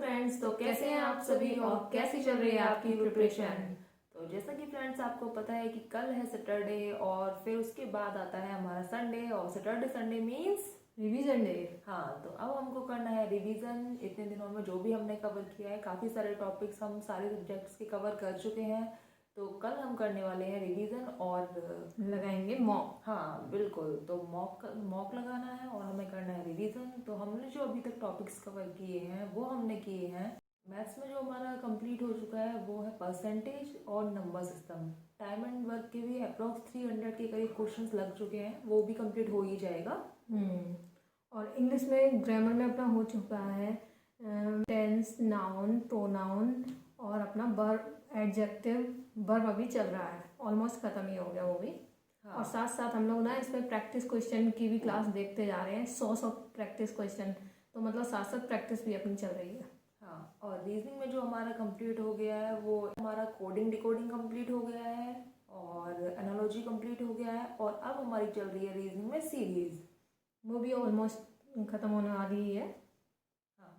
Friends, तो कैसे हैं आप सभी और कैसी चल रही है आपकी प्रिपरेशन। तो जैसा कि फ्रेंड्स आपको पता है कि कल है सैटरडे और फिर उसके बाद आता है हमारा संडे और Saturday Sunday means revision day. हाँ, तो अब हमको करना है रिवीजन। इतने दिनों में जो भी हमने कवर किया है, काफ़ी सारे टॉपिक्स हम सारे सब्जेक्ट्स के कवर कर चुके हैं। तो कल हम करने वाले हैं रिवीजन और लगाएंगे मॉक। हाँ बिल्कुल, तो मॉक लगाना है और हमें करना है रिवीजन। तो हमने जो अभी तक टॉपिक्स कवर किए हैं वो हमने किए हैं। मैथ्स में जो हमारा कंप्लीट हो चुका है वो है परसेंटेज और number system. Time and work के भी अप्रॉक्स 300 के करीब क्वेश्चंस लग चुके हैं, वो भी कंप्लीट हो ही जाएगा। और इंग्लिश में ग्रामर में अपना हो चुका है टेंस, नाउन, प्रोनाउन और अपना वर्ब, एडजेक्टिव, वर्ब अभी चल रहा है, ऑलमोस्ट ख़त्म ही हो गया वो भी। हाँ। और साथ साथ हम लोग ना इसमें प्रैक्टिस क्वेश्चन की भी क्लास देखते जा रहे हैं, 100 प्रैक्टिस क्वेश्चन। तो मतलब साथ साथ प्रैक्टिस भी अपनी चल रही है। हाँ, और रीजनिंग में जो हमारा कंप्लीट हो गया है वो हमारा कोडिंग डिकोडिंग कंप्लीट हो गया है और एनालॉजी कंप्लीट हो गया है। और अब हमारी चल रही है रीजनिंग में सीरीज, वो भी ऑलमोस्ट ख़त्म होने वाली ही है। हाँ।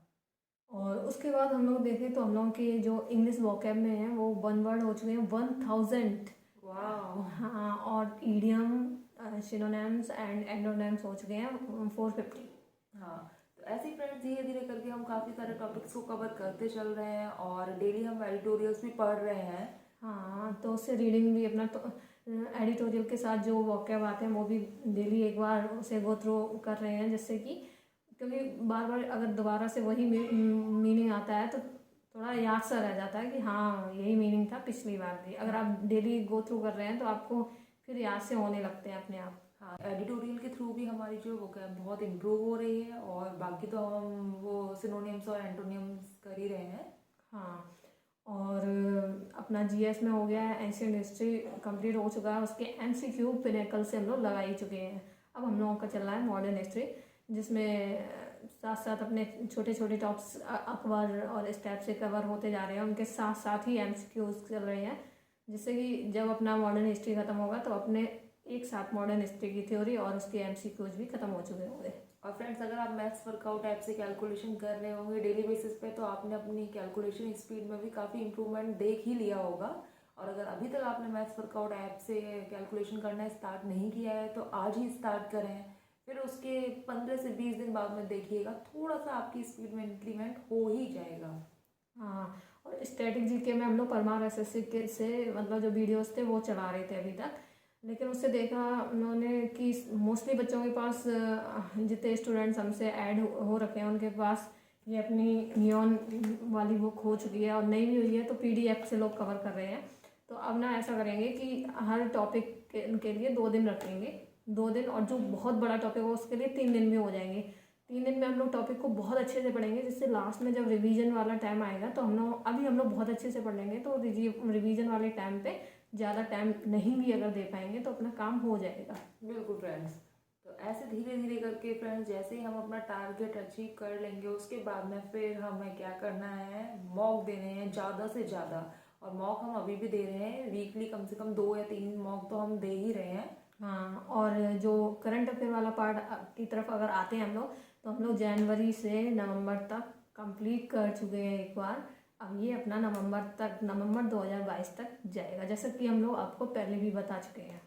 और उसके बाद हम लोग देखें तो हम लोग के जो इंग्लिश वोकैब में है वो 1 वर्ड हो चुके हैं 1000। वाह। हाँ, और ईडियम, सिनोनिम्स एंड एंटोनिम्स हो चुके हैं 450। हाँ, तो ऐसे ही फ्रेंड्स धीरे धीरे करके हम काफ़ी सारे टॉपिक्स को कवर करते चल रहे हैं और डेली हम एडिटोरियल्स भी पढ़ रहे हैं। हाँ, तो उससे रीडिंग भी अपना तो एडिटोरियल के साथ जो वोकैब आते हैं वो भी डेली एक बार उसे गो थ्रू कर रहे हैं, जिससे कि क्योंकि बार बार अगर दोबारा से वही मीनिंग आता है तो थोड़ा याद सा रह जाता है कि हाँ यही मीनिंग था पिछली बार भी। अगर आप डेली गो थ्रू कर रहे हैं तो आपको फिर याद से होने लगते हैं अपने आप। हाँ, एडिटोरियल के थ्रू भी हमारी जो वोकैब बहुत इम्प्रूव हो रही है और बाकी तो हम वो सिनोनिम्स और एंटोनिम्स कर ही रहे हैं। हाँ, और अपना जीएस में हो गया है, एंशिएंट हिस्ट्री कंप्लीट हो चुका है, उसके एमसीक्यू पिनेकल से हम लोग लगा ही चुके हैं। अब हम लोगों का चल रहा है मॉडर्न हिस्ट्री, जिसमें साथ साथ अपने छोटे छोटे टॉप्स अकबर और इस टाइप से कवर होते जा रहे हैं, उनके साथ साथ ही एमसीक्यूज चल रहे हैं, जिससे कि जब अपना मॉडर्न हिस्ट्री ख़त्म होगा तो अपने एक साथ मॉडर्न हिस्ट्री की थ्योरी और उसके एमसीक्यूज भी ख़त्म हो चुके होंगे। और फ्रेंड्स, अगर आप मैथ्स वर्कआउट ऐप से कैलकुलेशन कर रहे होंगे डेली बेसिस पे तो आपने अपनी कैलकुलेशन स्पीड में भी काफ़ी इंप्रूवमेंट देख ही लिया होगा। और अगर अभी तक आपने मैथ्स वर्कआउट ऐप से कैलकुलेशन करना स्टार्ट नहीं किया है तो आज ही स्टार्ट करें। फिर उसके 15 से 20 दिन बाद में देखिएगा थोड़ा सा आपकी स्पीड में इंक्रीमेंट हो ही जाएगा। हाँ, और स्टैटिक जीके में हम लोग परमार एसएससी के से मतलब जो वीडियोस थे वो चला रहे थे अभी तक, लेकिन उससे देखा उन्होंने कि मोस्टली बच्चों के पास जितने स्टूडेंट्स हमसे ऐड हो रखे हैं उनके पास ये अपनी नियॉन वाली बुक हो चुकी है और नई भी हुई है, तो पीडीएफ से लोग कवर कर रहे हैं। तो अब ना ऐसा करेंगे कि हर टॉपिक के लिए 2 दिन रखेंगे, 2 दिन, और जो बहुत बड़ा टॉपिक हो उसके लिए 3 दिन में हो जाएंगे। 3 दिन में हम लोग टॉपिक को बहुत अच्छे से पढ़ेंगे, जिससे लास्ट में जब रिवीजन वाला टाइम आएगा तो हम लोग बहुत अच्छे से पढ़ लेंगे, तो रिवीजन वाले टाइम पे ज़्यादा टाइम नहीं भी अगर दे पाएंगे तो अपना काम हो जाएगा। बिल्कुल फ्रेंड्स, तो ऐसे धीरे धीरे करके फ्रेंड्स जैसे ही हम अपना टारगेट अचीव कर लेंगे उसके बाद में फिर हमें क्या करना है, मॉक देने हैं ज़्यादा से ज़्यादा। और मॉक हम अभी भी दे रहे हैं, वीकली कम से कम 2 या 3 मॉक तो हम दे ही रहे हैं। हाँ, और जो करंट अफेयर वाला पार्ट की तरफ अगर आते हैं हम लोग, तो हम लोग जनवरी से नवंबर तक कंप्लीट कर चुके हैं एक बार। अब ये अपना नवंबर 2022 तक जाएगा, जैसा कि हम लोग आपको पहले भी बता चुके हैं।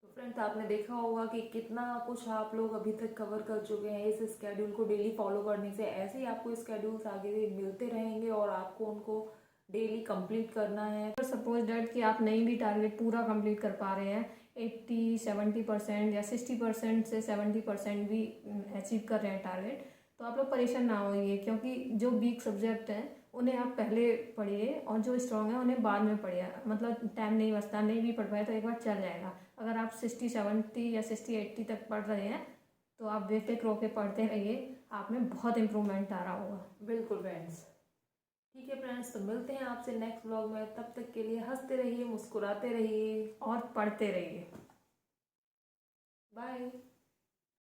तो फ्रेंड्स, आपने देखा होगा कि कितना कुछ आप लोग अभी तक कवर कर चुके हैं इस स्केड्यूल को डेली फॉलो करने से। ऐसे ही आपको स्केड्यूल्स आगे मिलते रहेंगे और आपको उनको डेली कंप्लीट करना है। तो सपोज डैट कि आप नहीं भी टारगेट पूरा कंप्लीट कर पा रहे हैं, 80-70% या 60% से 70% भी अचीव कर रहे हैं टारगेट, तो आप लोग परेशान ना होइए, क्योंकि जो वीक सब्जेक्ट हैं उन्हें आप पहले पढ़िए और जो स्ट्रॉन्ग है उन्हें बाद में पढ़िए। मतलब टाइम नहीं बचता, नहीं भी पढ़ पाए तो एक बार चल जाएगा। अगर आप 60-70 या 60-80 तक पढ़ रहे हैं तो आप बेफिक्र होकर पढ़ते रहिए, आप में बहुत इंप्रूवमेंट आ रहा होगा। बिल्कुल फ्रेंड्स, ठीक है फ्रेंड्स, तो मिलते हैं आपसे नेक्स्ट व्लॉग में। तब तक के लिए हंसते रहिए, मुस्कुराते रहिए और पढ़ते रहिए। बाय।